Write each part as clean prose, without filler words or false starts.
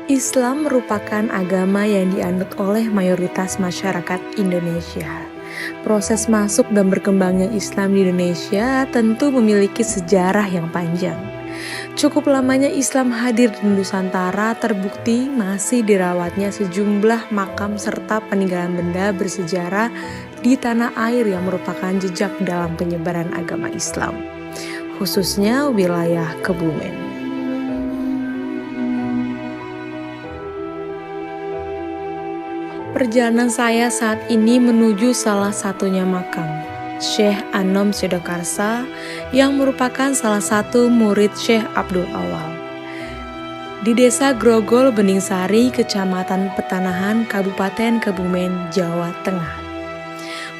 Islam merupakan agama yang dianut oleh mayoritas masyarakat Indonesia. Proses masuk dan berkembangnya Islam di Indonesia tentu memiliki sejarah yang panjang. Cukup lamanya Islam hadir di Nusantara terbukti masih dirawatnya sejumlah makam serta peninggalan benda bersejarah di tanah air yang merupakan jejak dalam penyebaran agama Islam, khususnya wilayah Kebumen. Perjalanan saya saat ini menuju salah satunya makam, Syekh Anom Syodakarsa, yang merupakan salah satu murid Syekh Abdul Awal. Di Desa Grogol, Beningsari, Kecamatan Petanahan, Kabupaten Kebumen, Jawa Tengah.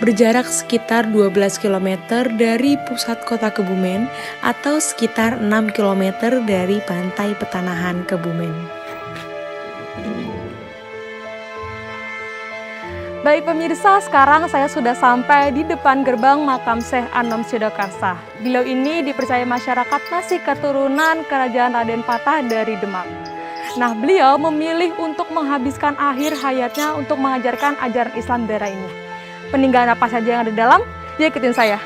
Berjarak sekitar 12 km dari pusat kota Kebumen atau sekitar 6 km dari pantai Petanahan Kebumen. Baik pemirsa, sekarang saya sudah sampai di depan gerbang makam Syekh Anom Syodakarsa. Beliau ini dipercaya masyarakat masih keturunan Kerajaan Raden Patah dari Demak. Nah, beliau memilih untuk menghabiskan akhir hayatnya untuk mengajarkan ajaran Islam di daerah ini. Peninggalan apa saja yang ada di dalam? Ya, ikutin saya.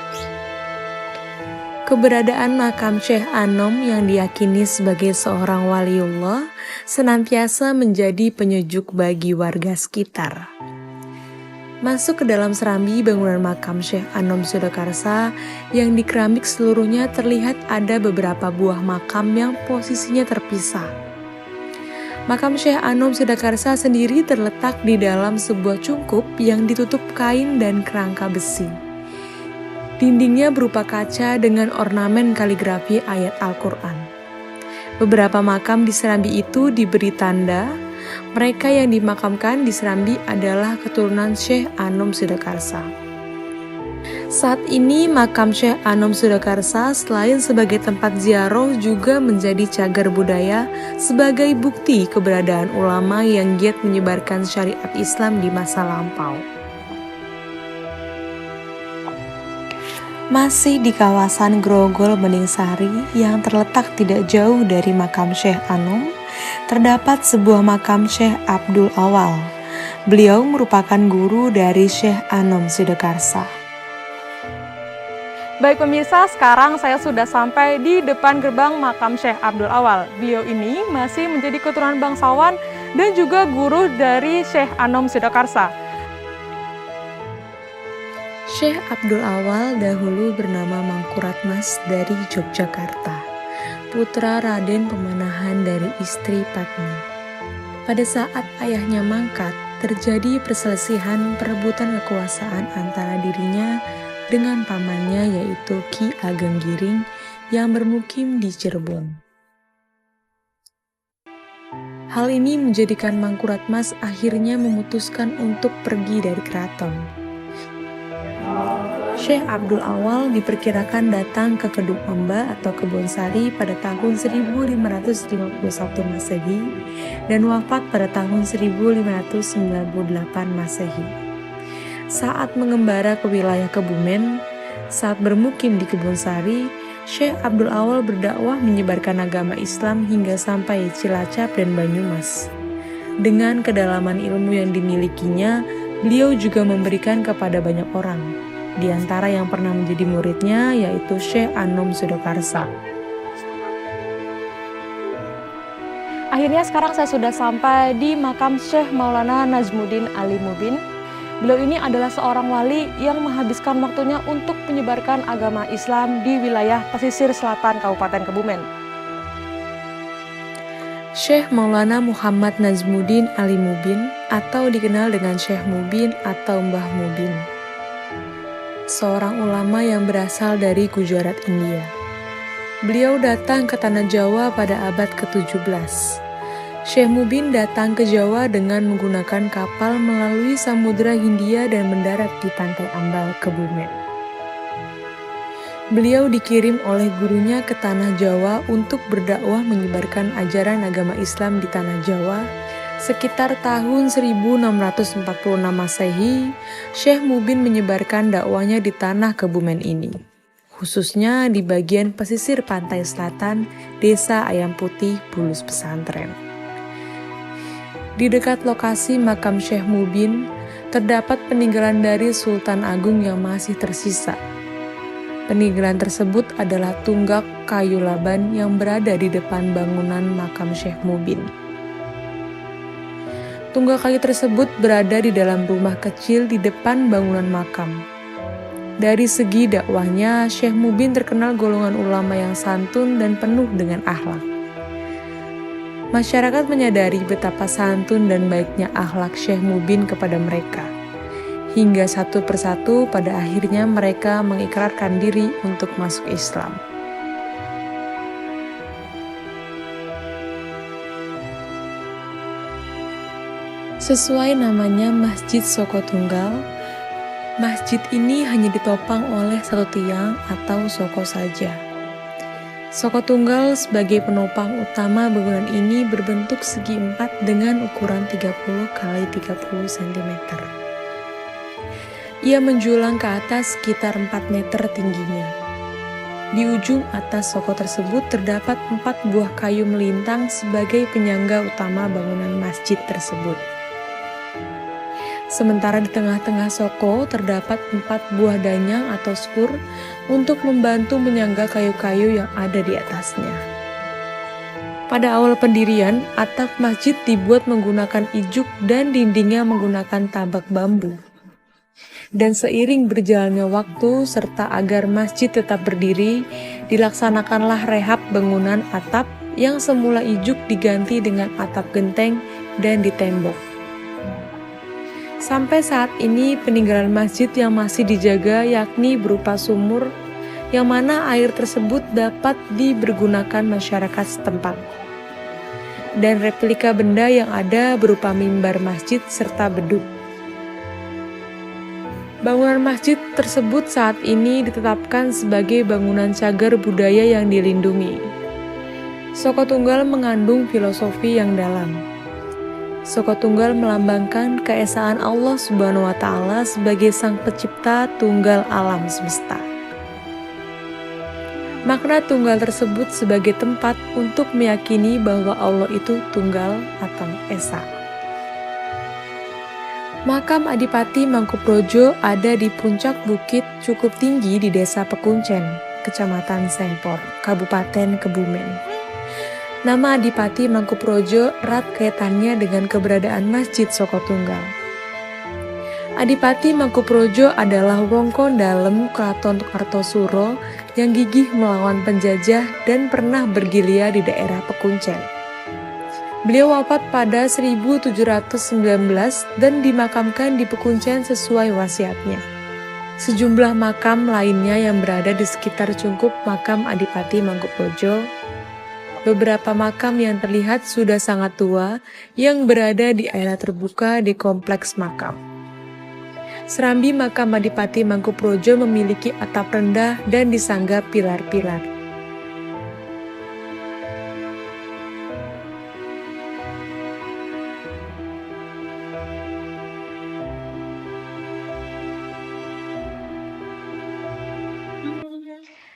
Keberadaan makam Syekh Anom yang diyakini sebagai seorang waliullah senantiasa menjadi penyejuk bagi warga sekitar. Masuk ke dalam serambi bangunan makam Syekh Anom Syodakarsa yang di keramik seluruhnya terlihat ada beberapa buah makam yang posisinya terpisah. Makam Syekh Anom Syodakarsa sendiri terletak di dalam sebuah cungkup yang ditutup kain dan kerangka besi. Dindingnya berupa kaca dengan ornamen kaligrafi ayat Al-Quran. Beberapa makam di serambi itu diberi tanda. Mereka yang dimakamkan di serambi adalah keturunan Syekh Anom Syodakarsa. Saat ini makam Syekh Anom Syodakarsa selain sebagai tempat ziarah juga menjadi cagar budaya sebagai bukti keberadaan ulama yang giat menyebarkan syariat Islam di masa lampau. Masih di kawasan Grogol Beningsari yang terletak tidak jauh dari makam Syekh Anom, terdapat sebuah makam Syekh Abdul Awal. Beliau merupakan guru dari Syekh Anom Syodakarsa. Baik pemirsa, sekarang saya sudah sampai di depan gerbang makam Syekh Abdul Awal. Beliau ini masih menjadi keturunan bangsawan dan juga guru dari Syekh Anom Syodakarsa. Syekh Abdul Awal dahulu bernama Mangkuratmas dari Yogyakarta, putra Raden Pemanahan dari istri Padmi. Pada saat ayahnya mangkat, terjadi perselisihan perebutan kekuasaan antara dirinya dengan pamannya yaitu Ki Ageng Giring yang bermukim di Cirebon. Hal ini menjadikan Mangkuratmas akhirnya memutuskan untuk pergi dari keraton. Syekh Abdul Awal diperkirakan datang ke Kedung Amba atau Kebonsari pada tahun 1551 Masehi dan wafat pada tahun 1598 Masehi. Saat mengembara ke wilayah Kebumen, saat bermukim di Kebonsari, Syekh Abdul Awal berdakwah menyebarkan agama Islam hingga sampai Cilacap dan Banyumas. Dengan kedalaman ilmu yang dimilikinya, beliau juga memberikan kepada banyak orang. Di antara yang pernah menjadi muridnya yaitu Syekh Anom Syodakarsa. Akhirnya sekarang saya sudah sampai di makam Syekh Maulana Najmuddin Ali Mubin. Beliau ini adalah seorang wali yang menghabiskan waktunya untuk menyebarkan agama Islam di wilayah pesisir selatan Kabupaten Kebumen. Syekh Maulana Muhammad Najmuddin Ali Mubin atau dikenal dengan Syekh Mubin atau Mbah Mubin, seorang ulama yang berasal dari Gujarat, India. Beliau datang ke Tanah Jawa pada abad ke-17. Syekh Mubin datang ke Jawa dengan menggunakan kapal melalui Samudra Hindia dan mendarat di Pantai Ambal, Kebumen. Beliau dikirim oleh gurunya ke Tanah Jawa untuk berdakwah menyebarkan ajaran agama Islam di Tanah Jawa. Sekitar tahun 1646 Masehi, Syekh Mubin menyebarkan dakwahnya di tanah Kebumen ini, khususnya di bagian pesisir pantai selatan Desa Ayam Putih, Bulus Pesantren. Di dekat lokasi makam Syekh Mubin, terdapat peninggalan dari Sultan Agung yang masih tersisa. Peninggalan tersebut adalah tunggak kayu laban yang berada di depan bangunan makam Syekh Mubin. Tunggak kayu tersebut berada di dalam rumah kecil di depan bangunan makam. Dari segi dakwahnya, Syekh Mubin terkenal golongan ulama yang santun dan penuh dengan akhlak. Masyarakat menyadari betapa santun dan baiknya akhlak Syekh Mubin kepada mereka. Hingga satu persatu pada akhirnya mereka mengikrarkan diri untuk masuk Islam. Sesuai namanya Masjid Soko Tunggal, masjid ini hanya ditopang oleh satu tiang atau soko saja. Soko Tunggal sebagai penopang utama bangunan ini berbentuk segi empat dengan ukuran 30 x 30 cm. Ia menjulang ke atas sekitar 4 meter tingginya. Di ujung atas soko tersebut terdapat 4 buah kayu melintang sebagai penyangga utama bangunan masjid tersebut. Sementara di tengah-tengah soko terdapat 4 buah danyang atau skur untuk membantu menyangga kayu-kayu yang ada di atasnya. Pada awal pendirian, atap masjid dibuat menggunakan ijuk dan dindingnya menggunakan tabak bambu. Dan seiring berjalannya waktu serta agar masjid tetap berdiri, dilaksanakanlah rehab bangunan atap yang semula ijuk diganti dengan atap genteng dan ditembok. Sampai saat ini peninggalan masjid yang masih dijaga yakni berupa sumur yang mana air tersebut dapat dipergunakan masyarakat setempat. Dan replika benda yang ada berupa mimbar masjid serta beduk. Bangunan masjid tersebut saat ini ditetapkan sebagai bangunan cagar budaya yang dilindungi. Soko Tunggal mengandung filosofi yang dalam. Soko Tunggal melambangkan keesaan Allah Subhanahu wa Ta'ala sebagai Sang Pencipta tunggal alam semesta. Makna tunggal tersebut sebagai tempat untuk meyakini bahwa Allah itu tunggal atau esa. Makam Adipati Mangkuprojo ada di puncak bukit cukup tinggi di Desa Pekuncen, Kecamatan Sempor, Kabupaten Kebumen. Nama Adipati Mangkuprojo erat kaitannya dengan keberadaan Masjid Soko Tunggal. Adipati Mangkuprojo adalah wongko dalem Kraton Kartosuro yang gigih melawan penjajah dan pernah bergerilya di daerah Pekuncen. Beliau wafat pada 1719 dan dimakamkan di Pekuncen sesuai wasiatnya. Sejumlah makam lainnya yang berada di sekitar cungkup makam Adipati Mangkuprojo. Beberapa makam yang terlihat sudah sangat tua yang berada di area terbuka di kompleks makam. Serambi makam Adipati Mangkuprojo memiliki atap rendah dan disangga pilar-pilar.